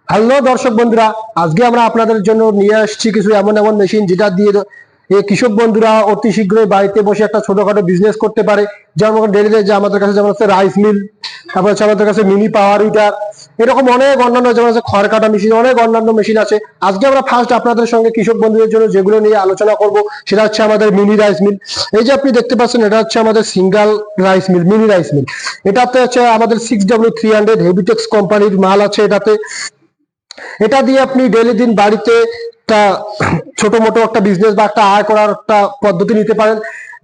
Hello দর্শক বন্ধুরা, আজকে আমরা আপনাদের জন্য নিয়ে আসছি কিছু এমন এমন মেশিন যেটা দিয়ে এই কৃষক বন্ধুরা অতি শীঘ্রই বাড়িতে বসে একটা ছোটখাটো বিজনেস করতে পারে। যেমন ডেলি যে আমাদের কাছে যেমন হচ্ছে রাইস মিল, তারপর হচ্ছে আমাদের কাছে মিনি পাওয়ার উইটার, এরকম অনেক অন্যান্য যেমন হচ্ছে খড় কাটা মেশিন, অনেক অন্যান্য মেশিন আছে। আজকে আমরা ফার্স্ট আপনাদের সঙ্গে কৃষক বন্ধুদের জন্য যেগুলো নিয়ে আলোচনা করব সেটা হচ্ছে আমাদের মিনি রাইস মিল। এই যে আপনি দেখতে পাচ্ছেন, এটা হচ্ছে আমাদের single rice meal, mini rice meal. এটাতে হচ্ছে আমাদের 6W300 হেভিটেক্স কোম্পানির মাল আছে এটাতে। এটা দিয়ে আপনি ডেইলি দিন বাড়িতে একটা ছোট মোটো একটা বিজনেস বা একটা আয় করার একটা পদ্ধতি নিতে পারেন।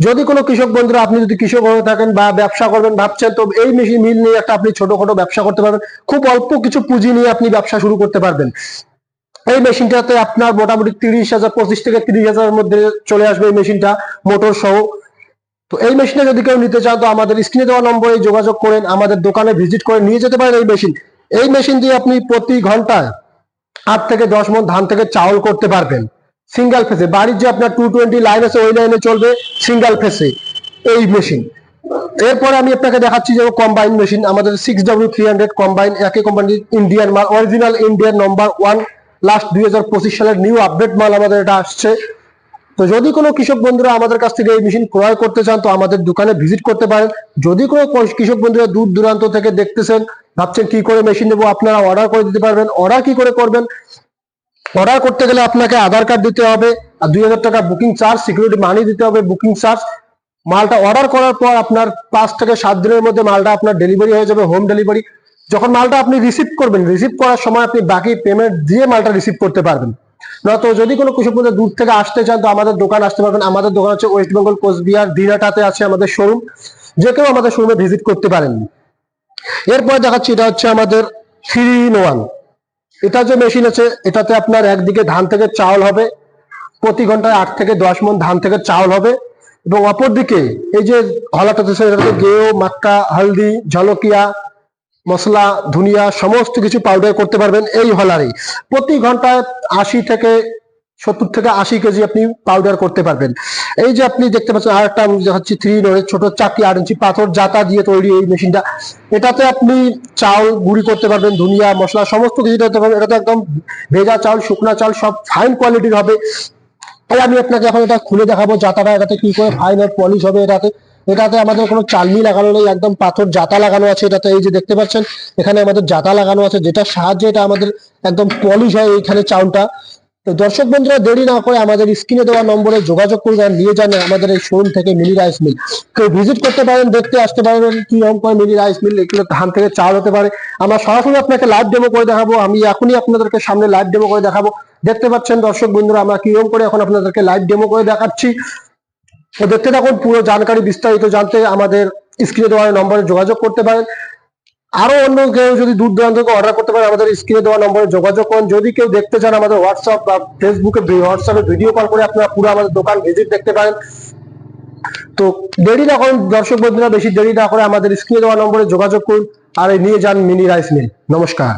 যদি কোনো কৃষক বন্ধুরা, আপনি যদি কৃষক হয়ে থাকেন বা ব্যবসা করবেন ভাবছেন, তো এই মেশিন মিল নিয়ে একটা আপনি ছোটখাটো ব্যবসা করতে পারবেন। খুব অল্প কিছু পুঁজি নিয়ে আপনি ব্যবসা শুরু করতে পারবেন। এই মেশিনটাতে আপনার মোটামুটি 30,000, 25 থেকে 30,000 এর মধ্যে চলে আসবে এই মেশিনটা, মোটর সহ। তো এই মেশিনটা যদি কেউ নিতে চান, তো আমাদের স্ক্রিনে দেওয়া নম্বরে যোগাযোগ করেন, আমাদের দোকানে ভিজিট করে নিয়ে যেতে পারেন এই মেশিন। এই মেশিন দিয়ে আপনি প্রতি ঘন্টায় 8 থেকে 10 মণ ধান থেকে চাউল করতে পারবেন সিঙ্গেল ফেসে। বাড়ির যে আপনার 220 লাইন আছে, ওই লাইনে চলবে সিঙ্গেল ফেসে এই মেশিন। এরপরে আমি আপনাকে দেখাচ্ছি যে কম্বাইন মেশিন, আমাদের 6W300 কম্বাইন, একই কোম্পানির ইন্ডিয়ান মাল, অরিজিনাল ইন্ডিয়ান নম্বর 1, লাস্ট 2025 সালের নিউ আপডেট মাল আমাদের এটা আসছে। তো যদি কোনো কৃষক বন্ধুরা আমাদের কাছ থেকে এই মেশিন ক্রয় করতে চান, তো আমাদের দোকানে ভিজিট করতে পারেন। যদি কোনো কৃষক বন্ধুরা দূর দূরান্ত থেকে দেখতেছেন, ভাবছেন কি করে মেশিন নেবো, আপনারা অর্ডার করে দিতে পারবেন। অর্ডার কি করে করবেন? অর্ডার করতে গেলে আপনাকে আধার কার্ড দিতে হবে আর 2,000 টাকা বুকিং চার্জ, সিকিউরিটি মানি দিতে হবে, বুকিং চার্জ। মালটা অর্ডার করার পর আপনার 5 থেকে 7 দিনের মধ্যে মালটা আপনার ডেলিভারি হয়ে যাবে, হোম ডেলিভারি। যখন মালটা আপনি রিসিভ করবেন, রিসিভ করার সময় আপনি বাকি পেমেন্ট দিয়ে মালটা রিসিভ করতে পারবেন। না তো যদি কোনো কৃষক বন্ধু দূর থেকে আসতে চান, তো আমাদের দোকান আসতে পারবেন। আমাদের দোকান হচ্ছে ওয়েস্ট বেঙ্গল কোচবিহার দিনাটাতে আছে আমাদের শোরুম, যে কেউ আমাদের শোরুমে ভিজিট করতে পারেন। এরপর দেখাচ্ছি, এটা হচ্ছে আমাদের 3-in-1। এটা যে মেশিন আছে, এটাতে আপনার একদিকে ধান থেকে চাউল হবে, প্রতি ঘন্টায় 8 থেকে 10 মণ ধান থেকে চাউল হবে। এবং অপরদিকে এই যে হলাটাতে, এটাতে গেও, মাক্কা, হলদি, ঝলকিয়া, মশলা, ধনিয়া সমস্ত কিছু পাউডার করতে পারবেন এই হলারে। প্রতি ঘন্টায় 70 থেকে 80 কেজি আপনি পাউডার করতে পারবেন। এই যে আপনি দেখতে পাচ্ছেন, আর একটা হচ্ছে 3-in-1 ছোট চাকি 8 ইঞ্চি পাথর জাতা দিয়ে তৈরি এই মেশিনটা। এটাতে আপনি চাউল গুঁড়ি করতে পারবেন, ধনিয়া, মশলা সমস্ত কিছু করতে পারবেন। এটাতে একদম ভেজা চাউল, শুকনা চাউল সব ফাইন কোয়ালিটির হবে। আমি আপনাকে এখন এটা খুলে দেখাবো জাতাটা, এটাতে কি করে ফাইন আর পলিশ হবে। এটাতে আমাদের কোনো চালনি লাগানো নেই, একদম পাথর জাতা লাগানো আছে এটাতে। এই যে দেখতে পাচ্ছেন, এখানে আমাদের জাতা লাগানো আছে, যেটার সাহায্যে এটা আমাদের একদম পলিশ হয় এইখানে চাউলটা। তো দর্শক বন্ধুরা, দেরি না করে আমাদের স্ক্রিনে দেওয়া নম্বরে যোগাযোগ করে নিয়ে যান আমাদের এই শোরুম থেকে মিনি রাইস মিল। কেউ ভিজিট করতে পারেন, দেখতে আসতে পারবেন কি রকম করে মিনি রাইস মিল, এগুলো ধান থেকে চাল হতে পারে। আমরা সরাসরি আপনাকে লাইভ ডেমো করে দেখাবো। আমি এখনই আপনাদেরকে সামনে লাইভ ডেমো করে দেখাবো। দেখতে পাচ্ছেন দর্শক বন্ধুরা, আমরা কিরকম করে এখন আপনাদেরকে লাইভ ডেমো করে দেখাচ্ছি। তো দেখতে থাকুন, পুরো জানকারি বিস্তারিত জানতে আমাদের স্ক্রিনে দেওয়া নম্বরে যোগাযোগ করতে পারেন। আরো অন্য কেউ যদি দূর দূরান্ত থেকে অর্ডার করতে পারে, আমাদের স্ক্রিনে দেওয়া নম্বরে যোগাযোগ করুন। যদি কেউ দেখতে চান, আমাদের হোয়াটসঅ্যাপ বা হোয়াটসঅ্যাপে ভিডিও কল করে আপনারা পুরো আমাদের দোকান ভিজিট দেখতে পারেন। তো দেরি না করুন দর্শক বন্ধুরা, বেশি দেরি না করে আমাদের স্ক্রিনে দেওয়া নম্বরে যোগাযোগ করুন আর নিয়ে যান মিনি রাইস মিল। নমস্কার।